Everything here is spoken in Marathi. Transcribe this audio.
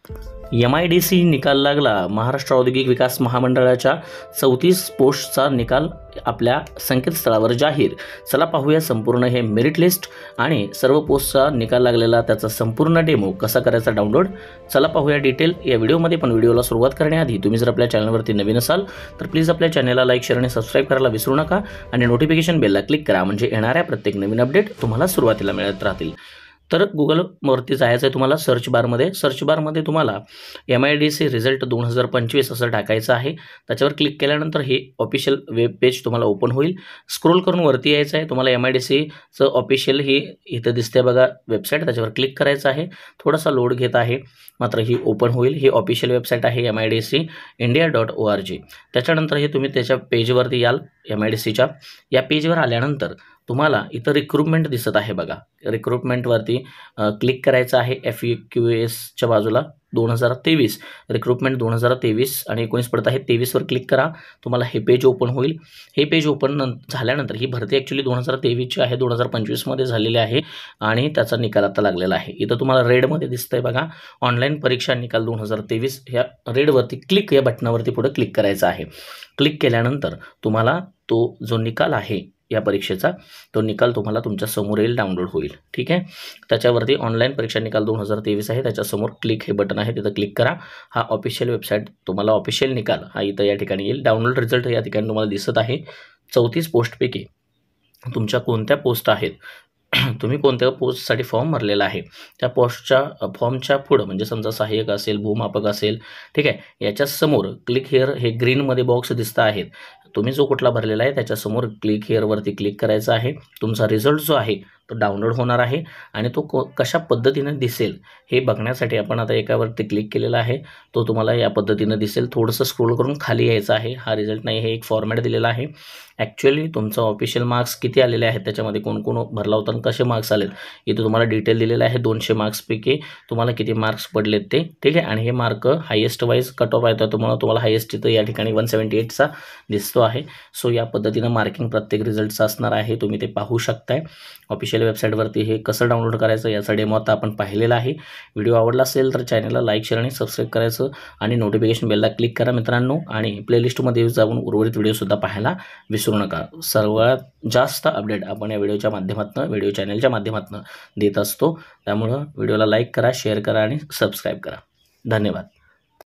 MIDC निकाल लागला. महाराष्ट्र औद्योगिक विकास महामंडळाच्या 34 पोस्टचा निकाल आपल्या संकेतस्थळावर जाहीर. चला पाहूया संपूर्ण हे मेरिट लिस्ट आणि सर्व पोस्टचा निकाल लागलेला त्याचा संपूर्ण डेमो कसा करायचा डाउनलोड. चला पाहूया डिटेल या व्हिडिओमध्ये. पण व्हिडिओला सुरुवात करण्याआधी तुम्ही जर आपल्या चॅनलवरती नवीन असाल तर प्लीज आपल्या चॅनलला लाईक, शेअर आणि सबस्क्राईब करायला विसरू नका आणि नोटिफिकेशन बेलला क्लिक करा, म्हणजे येणाऱ्या प्रत्येक नवीन अपडेट तुम्हाला सुरुवातीला मिळत राहतील. तर गुगलवरती जायचं आहे तुम्हाला. सर्च बारमध्ये तुम्हाला MIDC रिझल्ट 2025 असं टाकायचं आहे. त्याच्यावर क्लिक केल्यानंतर हे ऑफिशियल वेब पेज तुम्हाला ओपन होईल. स्क्रोल करून वरती यायचं आहे. तुम्हाला MIDCचं ऑफिशियल ही इथं दिसते बघा वेबसाईट, त्याच्यावर क्लिक करायचं आहे. थोडासा लोड घेत आहे, मात्र ही ओपन होईल. ही ऑफिशियल वेबसाईट आहे MIDCindia.org. त्याच्यानंतर हे तुम्ही त्याच्या पेजवरती याल. MIDCच्या या पेजवर आल्यानंतर तुम्हाला इथं रिक्रुटमेंट दिसत आहे बघा. रिक्रुटमेंटवरती क्लिक करायचं आहे. FAQSच्या बाजूला 2023 रिक्रुटमेंट 2023 आणि 19 पडत आहे. 23वर क्लिक करा. तुम्हाला हे पेज ओपन होईल. हे पेज ओपन झाल्यानंतर ही भरती ॲक्च्युली 2023ची आहे, 2025मध्ये झालेली आहे आणि त्याचा निकाल आता लागलेला आहे. इथं तुम्हाला रेडमध्ये दिसतंय बघा, ऑनलाईन परीक्षा निकाल 2023. ह्या रेडवरती क्लिक या बटनावरती पुढे क्लिक करायचं आहे. क्लिक केल्यानंतर तुम्हाला तो जो निकाल आहे या परीक्षेचा तो निकाल तुम्हाला तुमच्या समोर येईल, डाउनलोड होईल. ठीक आहे. त्याच्यावरती ऑनलाईन परीक्षा निकाल 2023 आहे, त्याच्यासमोर क्लिक हे बटन आहे, तिथं क्लिक करा. हा ऑफिशियल वेबसाईट तुम्हाला ऑफिशियल निकाल हा इथं या ठिकाणी येईल. डाउनलोड रिझल्ट या ठिकाणी तुम्हाला दिसत आहे. 34 पोस्टपैकी तुमच्या कोणत्या पोस्ट आहेत, तुम्ही कोणत्या पोस्टसाठी फॉर्म भरलेला आहे, त्या पोस्टच्या फॉर्मच्या पुढं म्हणजे समजा सहाय्यक असेल, भूमापक असेल, ठीक आहे, याच्या समोर क्लिक हिअर हे ग्रीनमध्ये बॉक्स दिसत आहेत. तुम्ही जो कुठला भरलेला आहे त्याच्यासमोर क्लिक हिअरवरती क्लिक करायचं आहे. तुमचा रिझल्ट जो आहे तो डाउनलोड होणार आहे आणि तो कशा पद्धतीने दिसेल हे बघण्यासाठी आपण आता एकावरती क्लिक केलेला आहे. तो तुम्हाला या पद्धतीनं दिसेल. थोडंसं स्क्रोल करून खाली यायचं आहे. हा रिझल्ट नाही, हे एक फॉर्मॅट दिलेला आहे. ॲक्च्युअली तुमचं ऑफिशियल मार्क्स किती आलेले आहेत, त्याच्यामध्ये कोण कोण भरला होता आणि कसे मार्क्स आलेत इथं तुम्हाला डिटेल दिलेलं आहे. 200 मार्क्सपैकी तुम्हाला किती मार्क्स पडलेत ते, ठीक आहे. आणि हे mark highest wise cut off आहे, तर तुम्हाला हायेस्ट इथं या ठिकाणी 178चा दिसतो आहे. सो या पद्धतीनं मार्किंग प्रत्येक रिझल्टचं असणार आहे. तुम्ही ते पाहू शकताय. ऑफिशियल वेबसाईटवरती हे कसं डाउनलोड करायचं याचा डेमो आता आपण पाहिलेला आहे. व्हिडिओ आवडला असेल तर चॅनलला लाईक, शेअर आणि सबस्क्राईब करायचं आणि नोटिफिकेशन बेलला क्लिक करा मित्रांनो. आणि प्लेलिस्टमध्ये जाऊन उर्वरित व्हिडिओसुद्धा पाहायला विसरू नका. सर्वात जास्त अपडेट आपण या व्हिडिओ चॅनलच्या माध्यमातून देत असतो. त्यामुळं व्हिडिओला लाईक करा, शेअर करा आणि सबस्क्राईब करा. धन्यवाद.